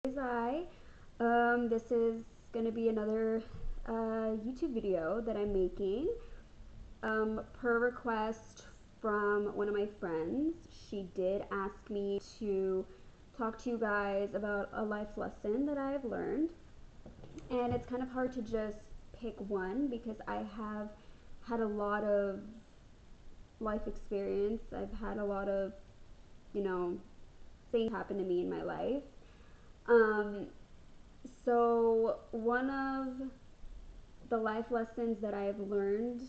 This is going to be another YouTube video that I'm making per request from one of my friends. She did ask me to talk to you guys about a life lesson that I have learned, and it's kind of hard to just pick one because I have had a lot of life experience. I've had a lot of, you know, things happen to me in my life. Um, so one of the life lessons that I've learned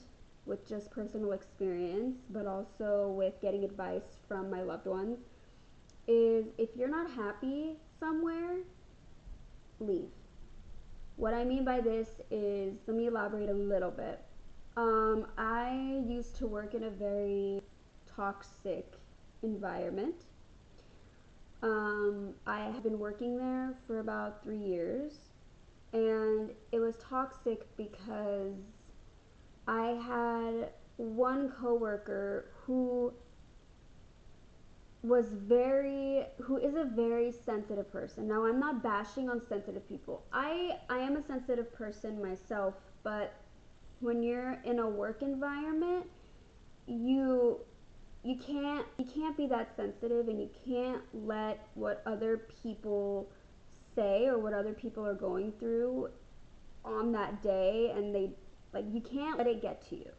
with just personal experience, but also with getting advice from my loved ones, is if you're not happy somewhere, leave. What I mean by this is, let me elaborate a little bit. I used to work in a very toxic environment. I have been working there for about 3 years, and it was toxic because I had one coworker who is a very sensitive person. Now, I'm not bashing on sensitive people. I am a sensitive person myself, but when you're in a work environment, you you can't be that sensitive, and you can't let what other people say or what other people are going through on that day, and you can't let it get to you.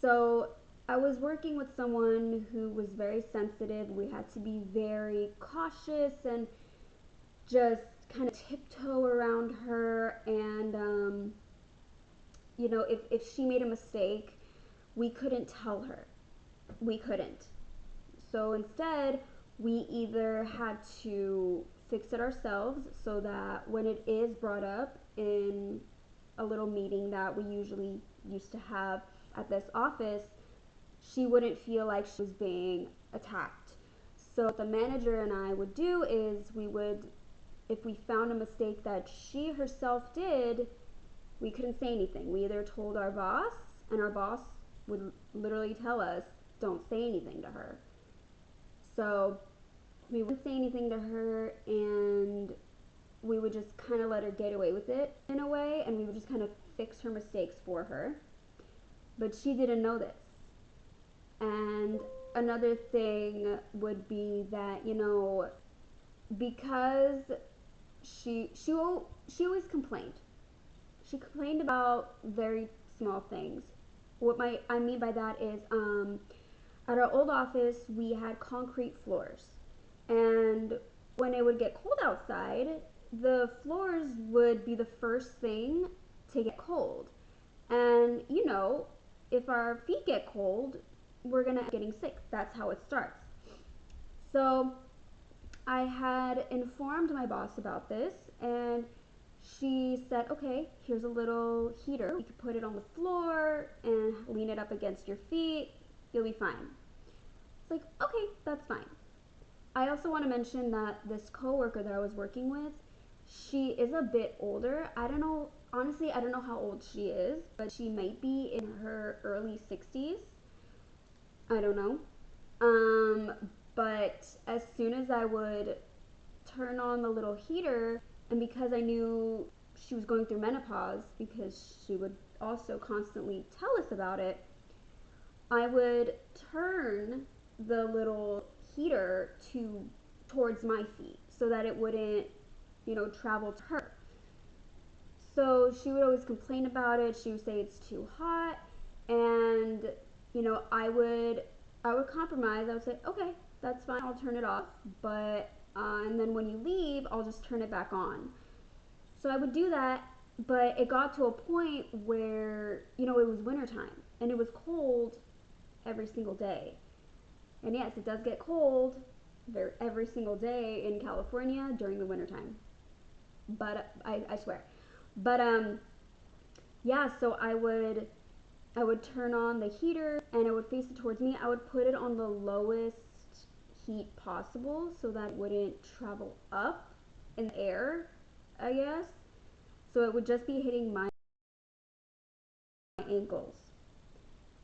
So I was working with someone who was very sensitive. We had to be very cautious and just kind of tiptoe around her. And, if she made a mistake, we couldn't tell her. We couldn't. So instead, we either had to fix it ourselves so that when it is brought up in a little meeting that we usually used to have at this office, she wouldn't feel like she was being attacked. So what the manager and I would do is if we found a mistake that she herself did, we couldn't say anything. We either told our boss, and our boss would literally tell us, don't say anything to her. So we wouldn't say anything to her, and we would just kind of let her get away with it in a way, and we would just kind of fix her mistakes for her. But she didn't know this. And another thing would be that, because she always complained. She complained about very small things. I mean by that is, at our old office we had concrete floors, and when it would get cold outside, the floors would be the first thing to get cold. And if our feet get cold, we're gonna end up getting sick. That's how it starts. So I had informed my boss about this, and she said, okay, here's a little heater. You can put it on the floor and lean it up against your feet. You'll be fine. It's like, okay, that's fine. I also want to mention that this coworker that I was working with, she is a bit older. I don't know, honestly, I don't know how old she is, but she might be in her early 60s. I don't know. Um, but as soon as I would turn on the little heater, and because I knew she was going through menopause, because she would also constantly tell us about it, I would turn the little heater towards my feet so that it wouldn't, travel to her. So she would always complain about it. She would say it's too hot, and I would compromise. I would say, okay, that's fine. I'll turn it off, but and then when you leave, I'll just turn it back on. So I would do that, but it got to a point where it was wintertime and it was cold every single day. And yes, it does get cold every single day in California during the wintertime. But I swear. But yeah, so I would turn on the heater and I would face it towards me. I would put it on the lowest heat possible so that it wouldn't travel up in the air, I guess. So it would just be hitting my ankles.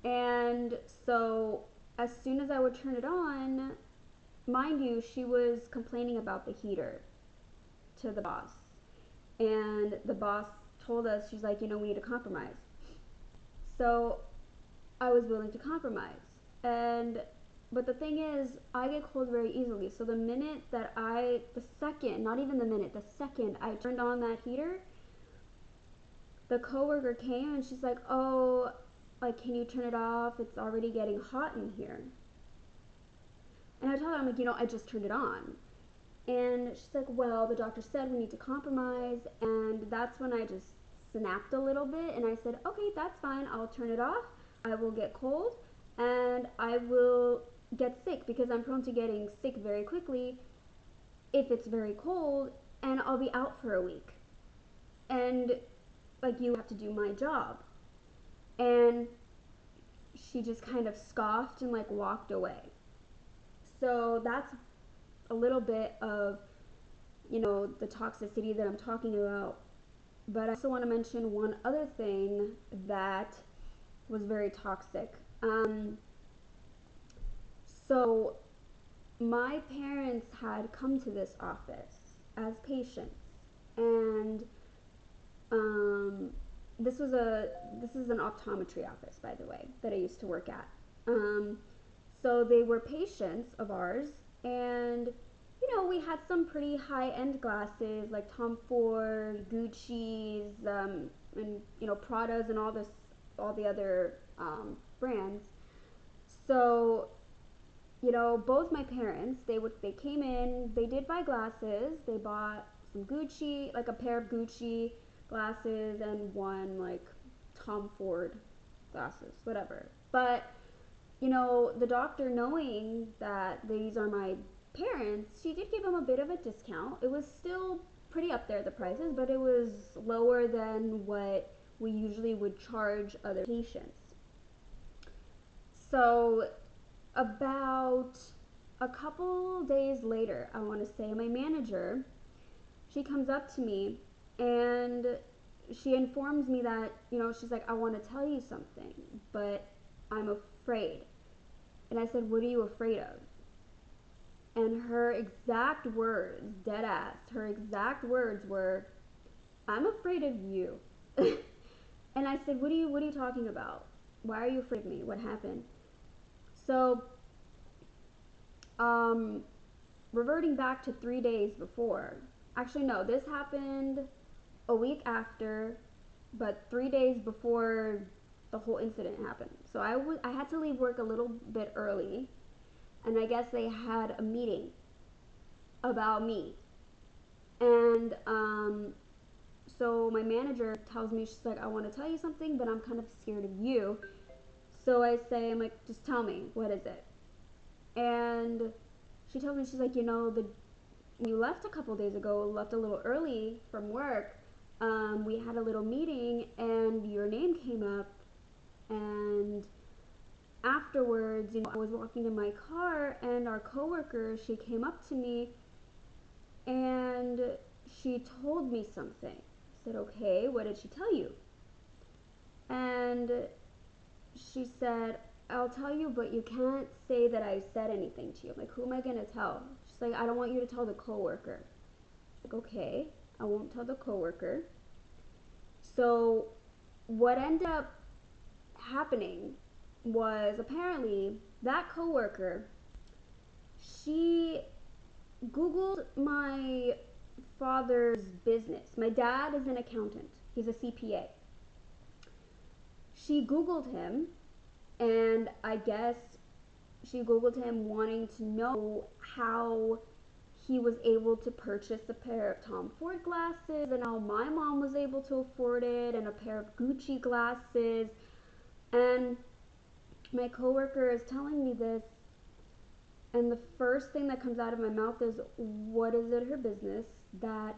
And so as soon as I would turn it on, mind you, she was complaining about the heater. to the boss. And the boss told us, she's like, we need to compromise. So I was willing to compromise. And but the thing is, I get cold very easily. So the second, not even the minute, the second I turned on that heater, the coworker came and she's like, "Oh, like, can you turn it off? It's already getting hot in here." And I told her, I'm like, I just turned it on. And she's like, "Well, the doctor said we need to compromise." And that's when I just snapped a little bit and I said, "Okay, that's fine. I'll turn it off. I will get cold and I will get sick because I'm prone to getting sick very quickly if it's very cold, and I'll be out for a week. And like, you have to do my job." And she just kind of scoffed and like walked away. So that's a little bit of, the toxicity that I'm talking about. But I also want to mention one other thing that was very toxic. So my parents had come to this office as patients, and um, this is an optometry office, by the way, that I used to work at. So they were patients of ours, and we had some pretty high-end glasses like Tom Ford, Gucci's, and Prada's, and all the other brands. So both my parents, they came in, they did buy glasses. They bought some Gucci, like a pair of Gucci glasses, and one like Tom Ford glasses, whatever. But the doctor, knowing that these are my parents, she did give them a bit of a discount. It was still pretty up there, the prices, but it was lower than what we usually would charge other patients. So about a couple days later, I want to say, my manager, she comes up to me and she informs me that, she's like, "I want to tell you something, but I'm afraid." And I said, "What are you afraid of?" And her exact words, dead ass, her exact words were, "I'm afraid of you." And I said, what are you talking about? Why are you afraid of me? What happened?" So, um, reverting back to 3 days before, actually, no, this happened a week after, but 3 days before the whole incident happened. So I had to leave work a little bit early, and I guess they had a meeting about me. And so my manager tells me, she's like, "I want to tell you something, but I'm kind of scared of you." So I say, I'm like, "Just tell me, what is it?" And she tells me, she's like, "You left a couple days ago, left a little early from work. We had a little meeting and your name came up, and afterwards, I was walking in my car and our coworker, she came up to me and she told me something." I said, "Okay, what did she tell you?" And she said, "I'll tell you, but you can't say that I said anything to you." I'm like, "Who am I going to tell?" She's like, "I don't want you to tell the coworker." Like, "Okay, I won't tell the coworker." So what ended up happening was, apparently that coworker, she Googled my father's business. My dad is an accountant. He's a CPA. She Googled him, and I guess she Googled him wanting to know how he was able to purchase a pair of Tom Ford glasses, and how my mom was able to afford it, and a pair of Gucci glasses. And my coworker is telling me this, and the first thing that comes out of my mouth is, "What is it her business that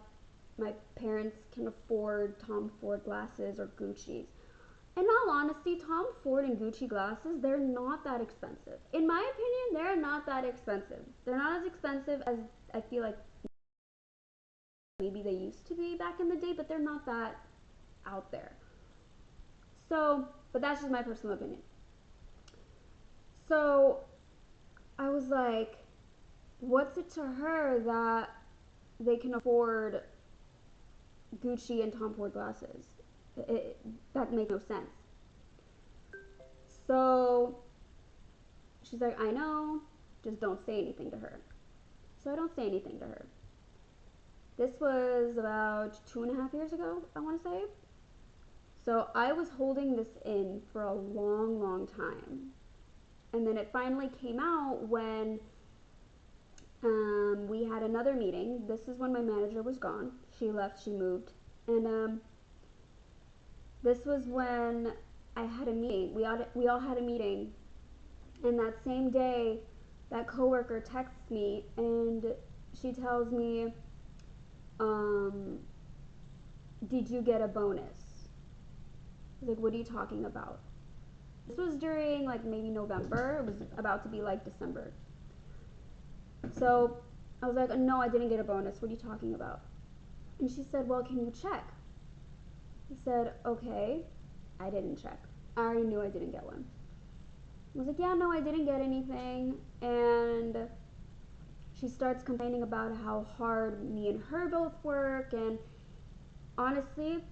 my parents can afford Tom Ford glasses or Gucci's?" In all honesty, Tom Ford and Gucci glasses, they're not that expensive. In my opinion, they're not that expensive. They're not as expensive as I feel like maybe they used to be back in the day, but they're not that out there. So, but that's just my personal opinion. So I was like, what's it to her that they can afford Gucci and Tom Ford glasses. That makes no sense. So she's like, I know, just don't say anything to her. So I don't say anything to her. This was about 2.5 years ago, I want to say. So I was holding this in for a long, long time. And then it finally came out when we had another meeting. This is when my manager was gone. She left, she moved. And this was when I had a meeting. We all had a meeting. And that same day, that coworker texts me and she tells me, um, did you get a bonus? I was like, what are you talking about? This was during like maybe November. It was about to be like December. So I was like, no, I didn't get a bonus. What are you talking about? And she said, well, can you check? I said, okay. I didn't check. I already knew I didn't get one. I was like, yeah, no, I didn't get anything. And she starts complaining about how hard me and her both work. And honestly,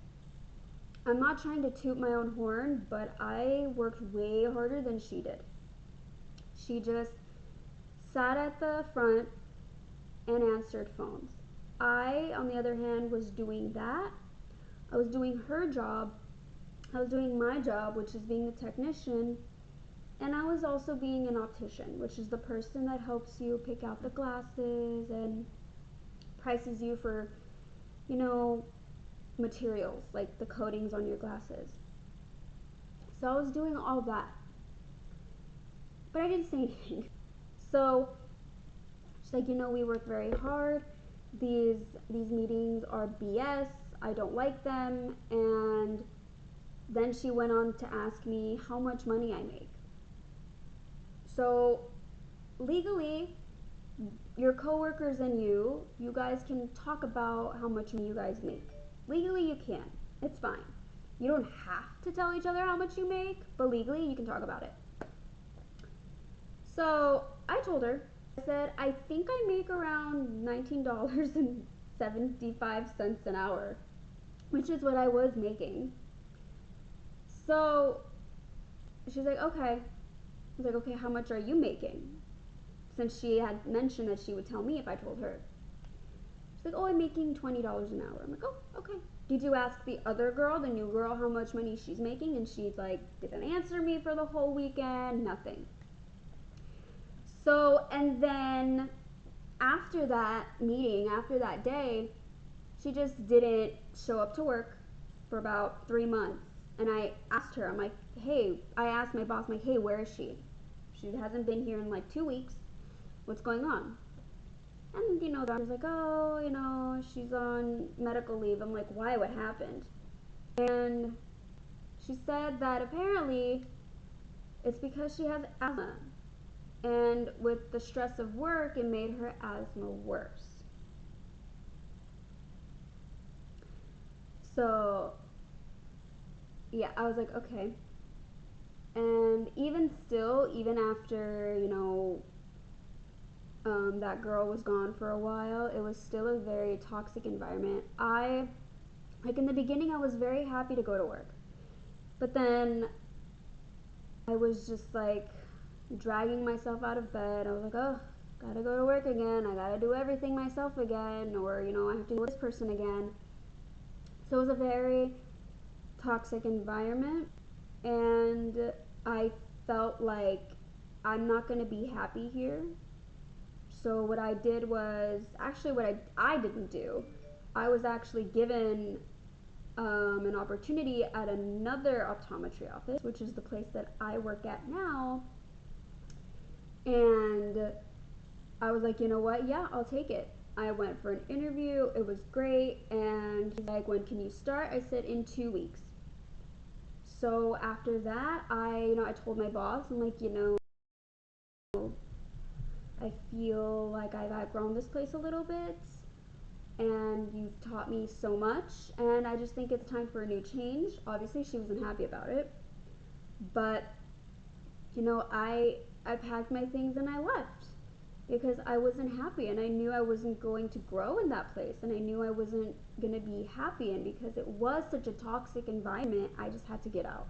I'm not trying to toot my own horn, but I worked way harder than she did. She just sat at the front and answered phones. I, on the other hand, was doing that. I was doing her job. I was doing my job, which is being the technician. And I was also being an optician, which is the person that helps you pick out the glasses and prices you for, you know, materials, like the coatings on your glasses. So I was doing all that. But I didn't say anything. So she's like, we work very hard. These meetings are BS. I don't like them. And then she went on to ask me how much money I make. So legally, your coworkers and you guys can talk about how much money you guys make. Legally, you can. It's fine. You don't have to tell each other how much you make, but legally, you can talk about it. So I told her, I said, I think I make around $19.75 an hour, which is what I was making. So she's like, okay. I was like, okay, how much are you making? Since she had mentioned that she would tell me if I told her. She's like, oh, I'm making $20 an hour. I'm like, oh, okay. Did you ask the other girl, the new girl, how much money she's making? And she's like, didn't answer me for the whole weekend, nothing. So, and then after that meeting, after that day, she just didn't show up to work for about 3 months. And I asked her, I'm like, hey, I asked my boss, I'm like, hey, where is she? She hasn't been here in like 2 weeks. What's going on? And, the doctor's like, oh, she's on medical leave. I'm like, why? What happened? And she said that apparently it's because she has asthma. And with the stress of work, it made her asthma worse. So, yeah, I was like, okay. And even still, even after, that girl was gone for a while, it was still a very toxic environment. Like in the beginning, I was very happy to go to work. But then I was just like dragging myself out of bed. I was like, oh, gotta go to work again. I gotta do everything myself again. Or, I have to deal with this person again. So it was a very toxic environment. And I felt like I'm not going to be happy here. So what I did was actually what I didn't do. I was actually given an opportunity at another optometry office, which is the place that I work at now. And I was like, you know what? Yeah, I'll take it. I went for an interview. It was great. And he's like, when can you start? I said, in 2 weeks. So after that, I told my boss, I'm like, I feel like I've outgrown this place a little bit, and you've taught me so much, and I just think it's time for a new change. Obviously, she wasn't happy about it, but I packed my things and I left. because I wasn't happy and I knew I wasn't going to grow in that place and I knew I wasn't going to be happy, and because it was such a toxic environment, I just had to get out.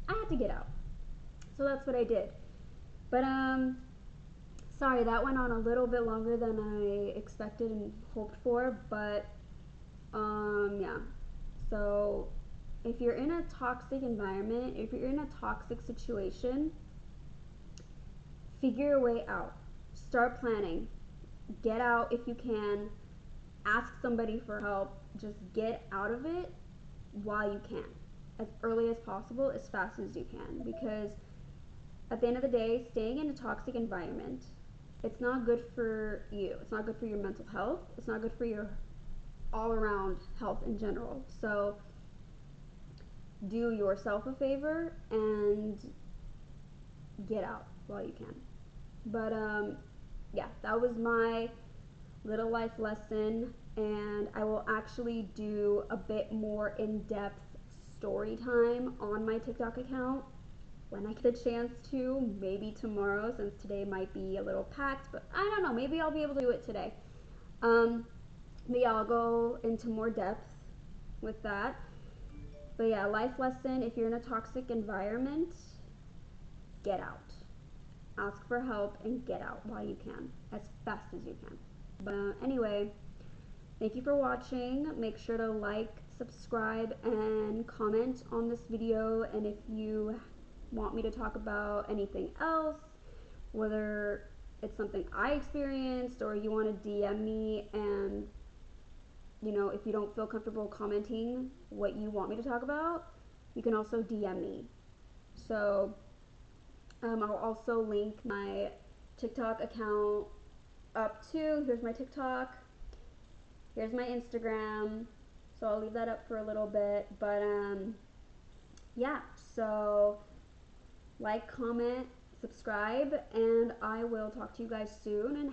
I had to get out. So that's what I did. But sorry, that went on a little bit longer than I expected and hoped for, but yeah. So if you're in a toxic environment, if you're in a toxic situation, figure your way out. Start planning. Get out if you can. Ask somebody for help. Just get out of it while you can. As early as possible, as fast as you can. Because at the end of the day, staying in a toxic environment, it's not good for you. It's not good for your mental health. It's not good for your all around health in general. So do yourself a favor and get out while you can. But yeah, that was my little life lesson, and I will actually do a bit more in-depth story time on my TikTok account when I get the chance to, maybe tomorrow, since today might be a little packed, but I don't know, maybe I'll be able to do it today. But yeah, I'll go into more depth with that. But yeah, life lesson: if you're in a toxic environment, get out. Ask for help and get out while you can, as fast as you can. But anyway, thank you for watching. Make sure to like, subscribe, and comment on this video. And if you want me to talk about anything else, whether it's something I experienced or you want to DM me, and if you don't feel comfortable commenting what you want me to talk about, you can also DM me. So I'll also link my TikTok account up too. Here's my TikTok. Here's my Instagram. So I'll leave that up for a little bit. But yeah, so like, comment, subscribe, and I will talk to you guys soon. And